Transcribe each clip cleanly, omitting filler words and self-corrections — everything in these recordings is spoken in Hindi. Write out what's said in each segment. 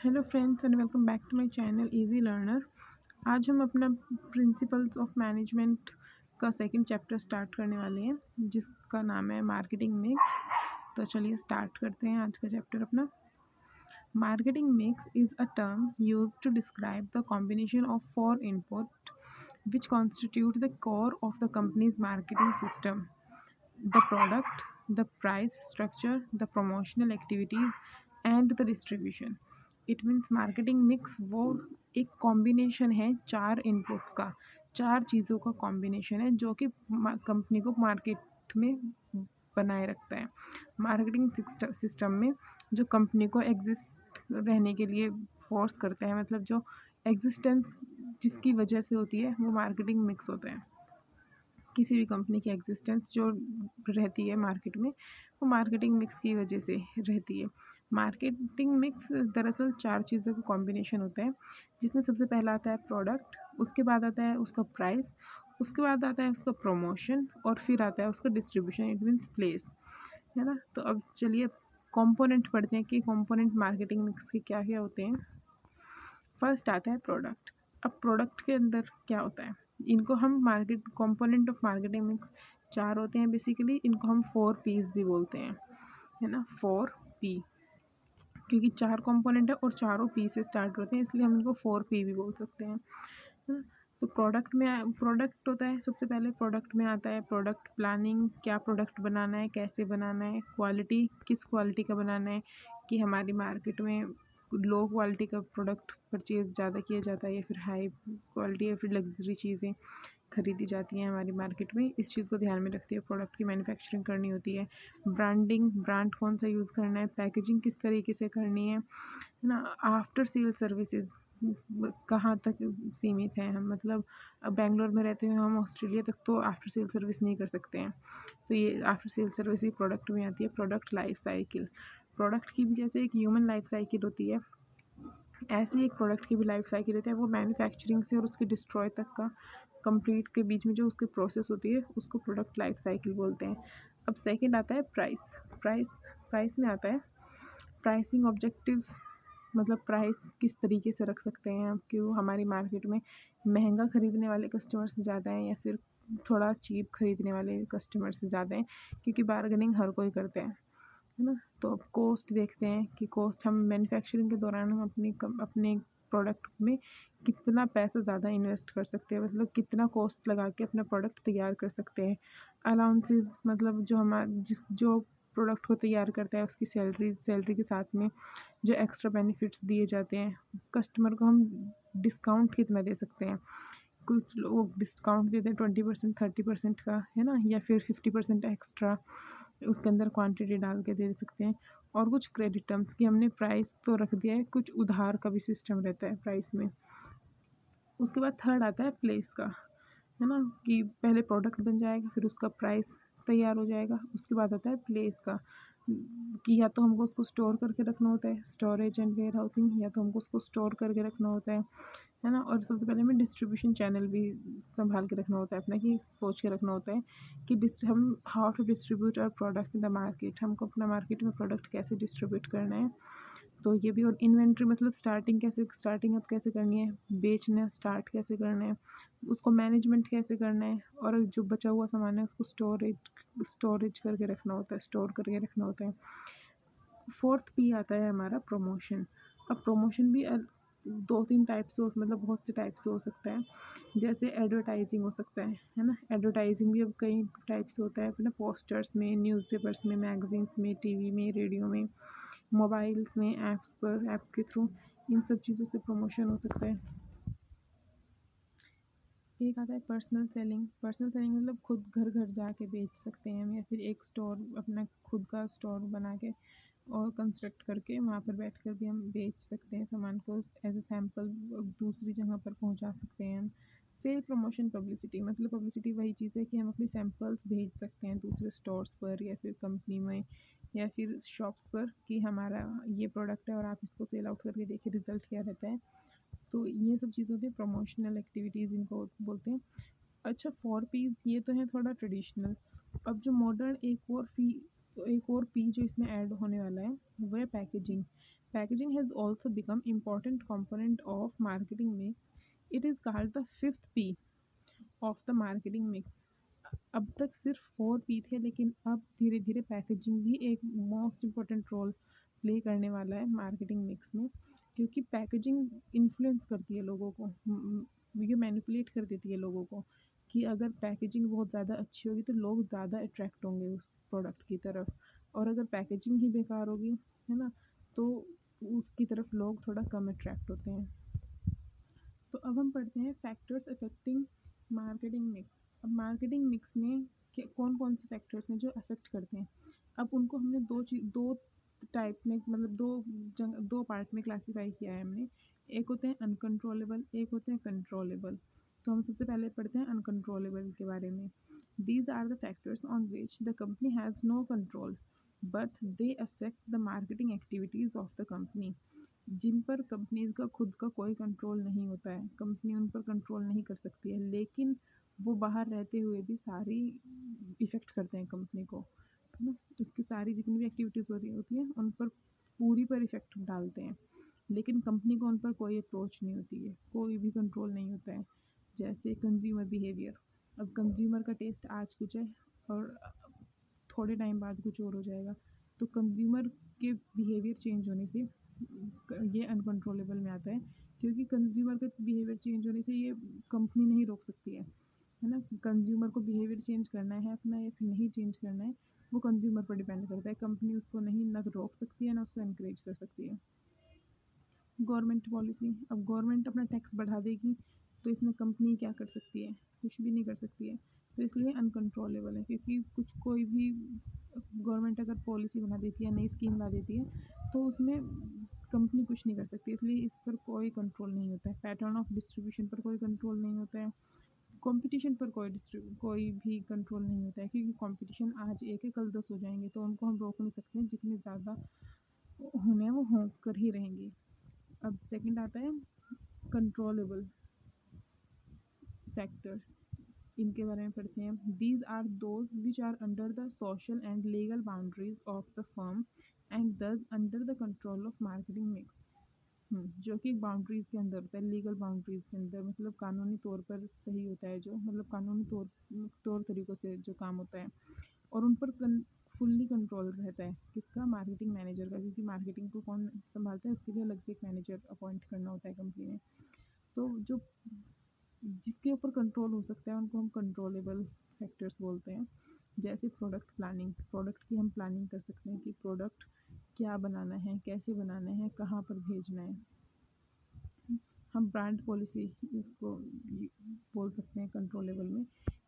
Hello friends and welcome back to my channel easy learner. आज हम अपना प्रिंसिपल्स ऑफ मैनेजमेंट का सेकंड चैप्टर स्टार्ट करने वाले हैं, जिसका नाम है मार्केटिंग मिक्स। तो चलिए स्टार्ट करते हैं आज का चैप्टर अपना। Marketing mix is a term used to describe the combination of four input which constitute the core of the company's marketing system: the product, the price structure, the promotional activities, and the distribution. It means marketing mix वो एक कॉम्बिनेशन है चार इनपुट्स का, चार चीज़ों का कॉम्बिनेशन है जो कि कंपनी को मार्केट में बनाए रखता है। मार्केटिंग सिस्टम में जो कंपनी को एग्जिस्ट रहने के लिए फोर्स करता है, मतलब जो एग्जिस्टेंस जिसकी वजह से होती है वो मार्केटिंग मिक्स होता है। किसी भी कंपनी की एग्जिस्टेंस जो रहती है मार्केट में, वो मार्केटिंग मिक्स की वजह से रहती है। मार्केटिंग मिक्स दरअसल चार चीज़ों का कॉम्बिनेशन होता है, जिसमें सबसे पहला आता है प्रोडक्ट, उसके बाद आता है उसका प्राइस, उसके बाद आता है उसका प्रमोशन, और फिर आता है उसका डिस्ट्रीब्यूशन, इट मीन्स प्लेस, है ना। तो अब चलिए कंपोनेंट पढ़ते हैं कि कंपोनेंट मार्केटिंग मिक्स के क्या क्या होते हैं। फर्स्ट आता है प्रोडक्ट। अब प्रोडक्ट के अंदर क्या होता है, इनको हम market component of marketing mix चार होते हैं बेसिकली, इनको हम 4 P's भी बोलते हैं, है ना। 4 P, क्योंकि चार कंपोनेंट है और चारों P से स्टार्ट होते हैं, इसलिए हम इनको 4 P भी बोल सकते हैं, है ना। तो प्रोडक्ट होता है, सबसे पहले प्रोडक्ट में आता है प्रोडक्ट प्लानिंग, क्या प्रोडक्ट बनाना है, कैसे बनाना है, क्वालिटी, किस क्वालिटी का बनाना है, कि हमारी मार्केट में लो क्वालिटी का प्रोडक्ट परचेज़ ज़्यादा किया जाता है या फिर हाई क्वालिटी या फिर लग्जरी चीज़ें खरीदी जाती हैं हमारी मार्केट में, इस चीज़ को ध्यान में रखते हुए प्रोडक्ट की मैन्युफैक्चरिंग करनी होती है। ब्रांडिंग, ब्रांड कौन सा यूज़ करना है, पैकेजिंग किस तरीके से करनी है ना। आफ्टर सेल सर्विसेज कहाँ तक सीमित हैं हम, मतलब बेंगलोर में रहते हुए हम ऑस्ट्रेलिया तक तो आफ्टर सेल सर्विस नहीं कर सकते हैं, तो ये आफ्टर सेल सर्विस ही प्रोडक्ट में आती है। प्रोडक्ट लाइफ साइकिल, प्रोडक्ट की भी जैसे एक ह्यूमन लाइफ साइकिल होती है, ऐसे ही एक प्रोडक्ट की भी लाइफ साइकिल होती है। वो मैन्युफैक्चरिंग से और उसके डिस्ट्रॉय तक का कंप्लीट के बीच में जो उसकी प्रोसेस होती है उसको प्रोडक्ट लाइफ साइकिल बोलते हैं। अब सेकंड आता है प्राइस। प्राइस प्राइस में आता है प्राइसिंग ऑब्जेक्टिव्स, मतलब प्राइस किस तरीके से रख सकते हैं कि वो हमारी मार्केट में महंगा ख़रीदने वाले कस्टमर्स ज़्यादा हैं या फिर थोड़ा चीप ख़रीदने वाले कस्टमर्स ज़्यादा हैं, क्योंकि बार्गेनिंग हर कोई करता है ना। तो अब कोस्ट देखते हैं कि कोस्ट, हम मैन्युफैक्चरिंग के दौरान हम अपने प्रोडक्ट में कितना पैसा ज़्यादा इन्वेस्ट कर सकते हैं, मतलब कितना कॉस्ट लगा के अपना प्रोडक्ट तैयार कर सकते हैं। अलाउंसेस, मतलब जो जो प्रोडक्ट को तैयार करता है उसकी सैलरी के साथ में जो एक्स्ट्रा बेनिफिट्स दिए जाते हैं, कस्टमर को हम डिस्काउंट कितना दे सकते हैं। कुछ लोग डिस्काउंट देते हैं 20%, 30% का, है ना, या फिर 50% एक्स्ट्रा उसके अंदर क्वांटिटी डाल के दे सकते हैं। और कुछ क्रेडिट टर्म्स की हमने प्राइस तो रख दिया है, कुछ उधार का भी सिस्टम रहता है प्राइस में। उसके बाद थर्ड आता है प्लेस का, है ना, कि पहले प्रोडक्ट बन जाएगा फिर उसका प्राइस तैयार हो जाएगा, उसके बाद आता है प्लेस का, कि या तो हमको उसको स्टोर करके रखना होता है, स्टोरेज एंड वेयर हाउसिंग, या तो हमको उसको स्टोर करके रखना होता है ना। और सबसे पहले हमें डिस्ट्रीब्यूशन चैनल भी संभाल के रखना होता है अपना, कि सोच के रखना होता है कि हम how to distribute our product in the market, हमको अपना मार्केट में प्रोडक्ट कैसे डिस्ट्रीब्यूट करना है, तो ये भी। और इन्वेंट्री, मतलब स्टार्टिंग अप कैसे करनी है, बेचना स्टार्ट कैसे करना है, उसको मैनेजमेंट कैसे करना है, और जो बचा हुआ सामान है उसको स्टोरेज करके रखना होता है, स्टोर करके रखना होता है। फोर्थ P आता है हमारा प्रमोशन। अब प्रमोशन भी 2-3 टाइप से मतलब बहुत से टाइप से हो सकता है। जैसे एडवर्टाइजिंग हो सकता है ना। एडवर्टाइजिंग भी अब कई टाइप से होता है अपने पोस्टर्स में, न्यूज़पेपर्स में, मैगजीन्स में, टीवी में, रेडियो में, मोबाइल्स में, ऐप्स के थ्रू, इन सब चीज़ों से प्रमोशन हो सकता है। एक आता है पर्सनल सेलिंग। पर्सनल सेलिंग मतलब खुद घर घर जाके बेच सकते हैं हम, या फिर एक स्टोर, अपना खुद का स्टोर बना के और कंस्ट्रक्ट करके वहाँ पर बैठ कर भी हम बेच सकते हैं सामान को, एज ए सैम्पल दूसरी जगह पर पहुँचा सकते हैं हम। सेल प्रमोशन पब्लिसिटी, मतलब पब्लिसिटी वही चीज़ है कि हम अपनी सैम्पल्स भेज सकते हैं दूसरे स्टोर्स पर या फिर कंपनी में या फिर शॉप्स पर, कि हमारा ये प्रोडक्ट है और आप इसको सेल आउट करके देखिए रिज़ल्ट क्या रहता है। तो ये सब चीज़ होती है प्रमोशनल एक्टिविटीज़, इनको बोलते हैं। अच्छा, 4 P's ये तो है थोड़ा ट्रेडिशनल। अब जो मॉडर्न एक और पी जो इसमें ऐड होने वाला है वो है packaging. Packaging has also become important component of marketing mix. It is called the fifth P of the marketing mix. अब तक सिर्फ 4 P थे, लेकिन अब धीरे धीरे पैकेजिंग भी एक मोस्ट इम्पोर्टेंट रोल प्ले करने वाला है मार्केटिंग मिक्स में, क्योंकि पैकेजिंग इन्फ्लुएंस करती है लोगों को, ये मैनिपुलेट कर देती है लोगों को कि अगर पैकेजिंग बहुत ज़्यादा अच्छी होगी तो लोग ज़्यादा अट्रैक्ट होंगे उस प्रोडक्ट की तरफ, और अगर पैकेजिंग ही बेकार होगी, है ना, तो उसकी तरफ लोग थोड़ा कम अट्रैक्ट होते हैं। तो अब हम पढ़ते हैं फैक्टर्स अफेक्टिंग मार्केटिंग मिक्स। अब मार्केटिंग मिक्स में कौन कौन से फैक्टर्स हैं जो अफेक्ट करते हैं। अब उनको हमने दो टाइप में, मतलब दो पार्ट में क्लासीफाई किया है हमने। एक होते हैं अनकंट्रोलेबल, एक होते हैं कंट्रोलेबल। तो हम सबसे पहले पढ़ते हैं अनकंट्रोलेबल के बारे में। These are the factors on which the company has no control but they affect the marketing activities of the company. जिन पर कंपनीज़ का खुद का कोई कंट्रोल नहीं होता है, कंपनी उन पर कंट्रोल नहीं कर सकती है, लेकिन वो बाहर रहते हुए भी सारी इफ़ेक्ट करते हैं कंपनी को, है ना। उसकी सारी जितनी भी एक्टिविटीज़ हो रही होती हैं उन पर पूरी पर इफ़ेक्ट डालते हैं, लेकिन कंपनी को उन पर कोई अप्रोच नहीं होती है, कोई भी कंट्रोल नहीं होता है। जैसे कंज्यूमर बिहेवियर, अब कंज्यूमर का टेस्ट आज कुछ है और थोड़े टाइम बाद कुछ और हो जाएगा, तो कंज्यूमर के बिहेवियर चेंज होने से ये अनकंट्रोलेबल में आता है, क्योंकि कंज्यूमर का बिहेवियर चेंज होने से ये कंपनी नहीं रोक सकती है ना। कंज्यूमर को बिहेवियर चेंज करना है अपना या फिर नहीं चेंज करना है, वो कंज्यूमर पर डिपेंड करता है। कंपनी उसको नहीं ना रोक सकती है ना उसको इनक्रेज कर सकती है। गवर्नमेंट पॉलिसी, अब गवर्नमेंट अपना टैक्स बढ़ा देगी तो इसमें कंपनी क्या कर सकती है, कुछ भी नहीं कर सकती है। तो इसलिए अनकंट्रोलेबल है, क्योंकि कोई भी गवर्नमेंट अगर पॉलिसी बना देती है, नई स्कीम ला देती है, तो उसमें कंपनी कुछ नहीं कर सकती, इसलिए इस पर कोई कंट्रोल नहीं होता है। पैटर्न ऑफ डिस्ट्रीब्यूशन पर कोई कंट्रोल नहीं होता है। कंपटीशन पर कोई भी कंट्रोल नहीं होता है, क्योंकि कंपटीशन आज एक है कल 10 हो जाएंगे, तो उनको हम रोक नहीं सकते हैं। जितने ज़्यादा होने हैं वो होकर ही रहेंगे। अब सेकंड आता है कंट्रोलेबल फैक्टर्स, इनके बारे में पढ़ते हैं। These are those which are under the social and legal boundaries of the firm and thus under the control of marketing mix. जो कि बाउंड्रीज के अंदर होता है, लीगल बाउंड्रीज के अंदर, मतलब कानूनी तौर पर सही होता है, जो मतलब कानूनी तौर तरीक़ों से जो काम होता है, और उन पर फुल्ली कंट्रोल रहता है किसका, मार्केटिंग मैनेजर का, क्योंकि मार्केटिंग को कौन संभालता है उसके लिए अलग से एक मैनेजर अपॉइंट करना होता है कंपनी में। तो जो जिसके ऊपर कंट्रोल हो सकता है उनको हम कंट्रोलेबल फैक्टर्स बोलते हैं। जैसे प्रोडक्ट प्लानिंग, प्रोडक्ट की हम प्लानिंग कर सकते हैं कि प्रोडक्ट क्या बनाना है, कैसे बनाना है, कहाँ पर भेजना है। हम ब्रांड पॉलिसी इसको बोल सकते हैं कंट्रोलेबल में,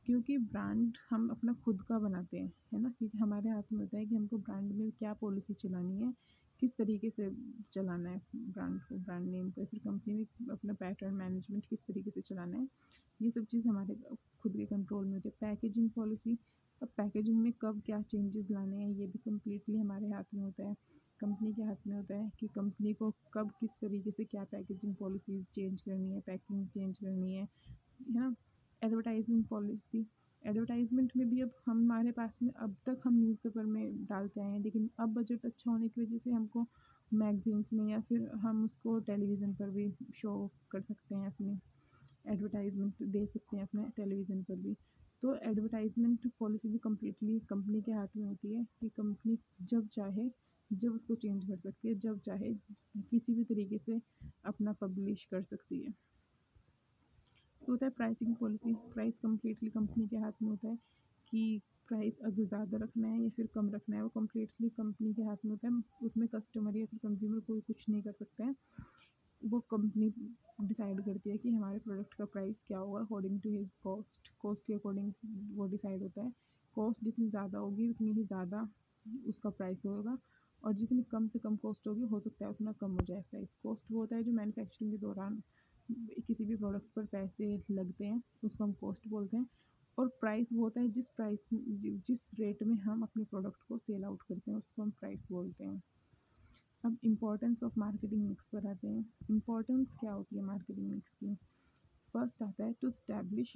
क्योंकि ब्रांड हम अपना खुद का बनाते हैं, है ना, क्योंकि हमारे हाथ में होता है कि हमको ब्रांड में क्या पॉलिसी चलानी है, किस तरीके से चलाना है ब्रांड को, ब्रांड नेम को, फिर कंपनी में अपना पैटर्न मैनेजमेंट किस तरीके से चलाना है। ये सब चीज़ हमारे खुद के कंट्रोल में होती है। पैकेजिंग पॉलिसी, अब पैकेजिंग में कब क्या चेंजेस लाने हैं ये भी कम्प्लीटली हमारे हाथ में होता है, कंपनी के हाथ में होता है कि कंपनी को कब किस तरीके से क्या पैकेजिंग पॉलिसीज़ चेंज करनी है, पैकिंग चेंज करनी है ना। एडवर्टाइजमेंट पॉलिसी, एडवर्टाइजमेंट में भी अब हमारे पास में, अब तक हम न्यूज़पेपर में डालते आए हैं, लेकिन अब बजट अच्छा होने की वजह से हमको मैगजीन्स में या फिर हम उसको टेलीविज़न पर भी शो कर सकते हैं, अपनी एडवर्टाइजमेंट दे सकते हैं अपने टेलीविज़न पर भी। तो एडवर्टाइजमेंट पॉलिसी भी कम्प्लीटली कंपनी के हाथ में होती है कि कंपनी जब चाहे जब उसको चेंज कर सकती है, जब चाहे किसी भी तरीके से अपना पब्लिश कर सकती है। तो होता है pricing policy, price completely company के हाथ में होता है कि प्राइस अगर ज़्यादा रखना है या फिर कम रखना है, वो कम्प्लीटली कंपनी के हाथ में होता है। उसमें कस्टमर या फिर कंज्यूमर कोई कुछ नहीं कर सकता है, वो कंपनी डिसाइड करती है कि हमारे प्रोडक्ट का प्राइस क्या होगा अकॉर्डिंग टू हिज कॉस्ट के अकॉर्डिंग वो डिसाइड होता है। कॉस्ट जितनी ज़्यादा होगी उतनी ही ज़्यादा उसका प्राइस होगा, और जितनी कम से कम कॉस्ट होगी हो सकता है उतना कम हो जाए प्राइस। कॉस्ट वो होता है जो मैन्युफैक्चरिंग के दौरान किसी भी प्रोडक्ट पर पैसे लगते हैं, उसको हम कॉस्ट बोलते हैं। और प्राइस वो होता है जिस रेट में हम अपने प्रोडक्ट को सेल आउट करते हैं, उसको हम प्राइस बोलते हैं। अब इम्पोर्टेंस ऑफ मार्केटिंग मिक्स पर आते हैं। इम्पोर्टेंस क्या होती है मार्केटिंग मिक्स की। फर्स्ट आता है to establish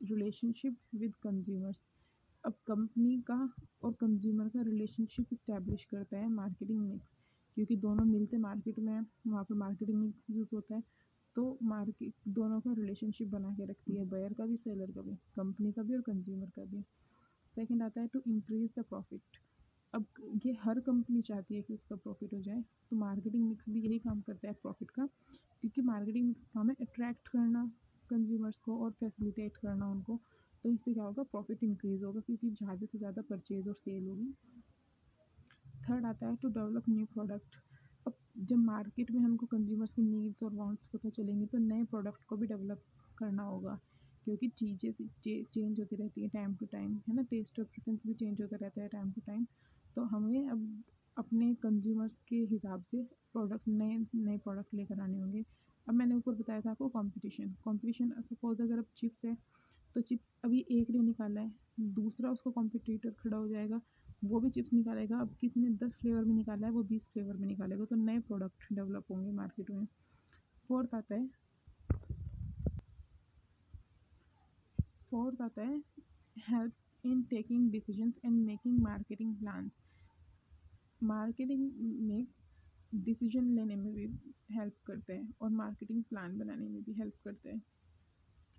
relationship with consumers. अब कंपनी का और कंज्यूमर का रिलेशनशिप इस्टेब्लिश करता है मार्केटिंग मिक्स, क्योंकि दोनों मिलते मार्केट में हैं, वहाँ पर मार्केटिंग मिक्स यूज़ होता है। तो मार्केट दोनों का रिलेशनशिप बना के रखती है, बायर का भी, सेलर का भी, कंपनी का भी और कंज्यूमर का भी। सेकंड आता है टू इंक्रीज द प्रॉफिट। अब ये हर कंपनी चाहती है कि उसका प्रॉफिट हो जाए, तो मार्केटिंग मिक्स भी यही काम करता है प्रॉफिट का, क्योंकि मार्केटिंग मिक्स काम है अट्रैक्ट करना कंज्यूमर्स को और फैसिलिटेट करना उनको। तो इससे क्या होगा, प्रॉफिट इंक्रीज़ होगा, क्योंकि ज़्यादा से ज़्यादा परचेज और सेल होगी। थर्ड आता है टू डेवलप न्यू प्रोडक्ट। अब जब मार्केट में हमको कंज्यूमर्स की नीड्स और वांट्स पता चलेंगे तो नए प्रोडक्ट को भी डेवलप करना होगा, क्योंकि चीज़ें चेंज होती रहती हैं टाइम टू टाइम, है ना। टेस्ट और प्रेफरेंस भी चेंज होता रहता है टाइम टू टाइम। तो हमें अब अपने कंज्यूमर्स के हिसाब से नए नए प्रोडक्ट लेकर आने होंगे। अब मैंने ऊपर बताया था आपको कंपटीशन सपोज अगर अब चिप्स है, तो चिप्स अभी एक ने निकाला है, दूसरा उसका कॉम्पिटिटर खड़ा हो जाएगा, वो भी चिप्स निकालेगा। अब किसी ने 10 फ्लेवर में निकाला है, वो 20 फ्लेवर में निकालेगा, तो नए प्रोडक्ट डेवलप होंगे मार्केट में। फोर्थ आता है help in taking decisions and making marketing plan. Marketing mix decision लेने में भी हेल्प करते हैं और मार्केटिंग प्लान बनाने में भी हेल्प करते हैं।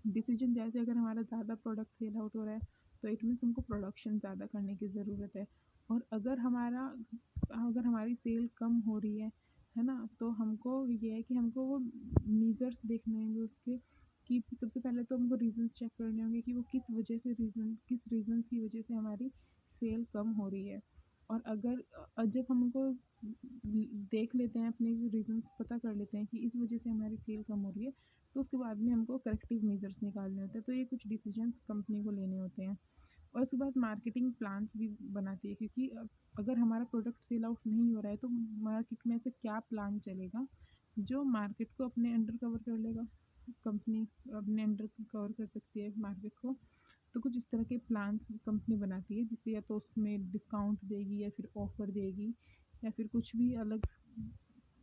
डिसीजन जैसे अगर हमारा ज़्यादा प्रोडक्ट सेल आउट हो रहा है, तो इट मीन्स हमको प्रोडक्शन ज़्यादा करने की ज़रूरत है। और अगर हमारी सेल कम हो रही है ना, तो हमको ये है कि हमको वो मीजर्स देखने होंगे उसके, कि सबसे पहले तो हमको रीजंस चेक करने होंगे कि वो किस रीजंस की वजह से हमारी सेल कम हो रही है। और जब हमको देख लेते हैं, अपने रीजंस पता कर लेते हैं कि इस वजह से हमारी सेल कम हो रही है, तो उसके बाद में हमको करेक्टिव मेजर्स निकालने होते हैं। तो ये कुछ डिसीजंस कंपनी को लेने होते हैं। और उसके बाद मार्केटिंग प्लान्स भी बनाती है, क्योंकि अगर हमारा प्रोडक्ट सेल आउट नहीं हो रहा है, तो मार्केट में से क्या प्लान चलेगा जो मार्केट को अपने अंडर कवर कर लेगा। कंपनी अपने अंडर कवर कर सकती है मार्केट को। तो कुछ इस तरह के प्लान्स कंपनी बनाती है, जिससे या तो उसमें डिस्काउंट देगी, या फिर ऑफर देगी, या फिर कुछ भी अलग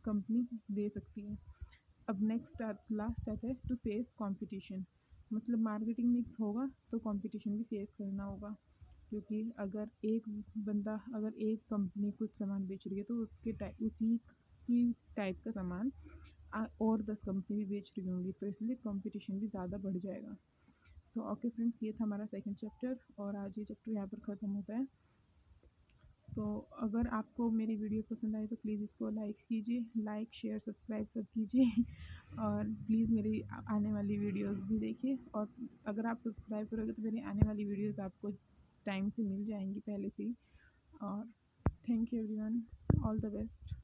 कंपनी दे सकती है। अब लास्ट आता है टू फेस कंपटीशन। मतलब मार्केटिंग मिक्स होगा तो कंपटीशन भी फेस करना होगा, क्योंकि अगर एक कंपनी कुछ सामान बेच रही है, तो उसी की टाइप का सामान और 10 कंपनी भी बेच रही होंगी, तो इसलिए कंपटीशन भी ज़्यादा बढ़ जाएगा। तो ओके फ्रेंड्स, ये था हमारा सेकंड चैप्टर, और आज ये चैप्टर यहाँ पर ख़त्म होता है। तो अगर आपको मेरी वीडियो पसंद आए तो प्लीज़ इसको लाइक कीजिए, लाइक शेयर सब्सक्राइब सब कीजिए और प्लीज़ मेरी आने वाली वीडियोस भी देखिए। और अगर आप सब्सक्राइब करोगे तो मेरी आने वाली वीडियोस आपको टाइम से मिल जाएंगी पहले से ही। और thank you everyone, all the best.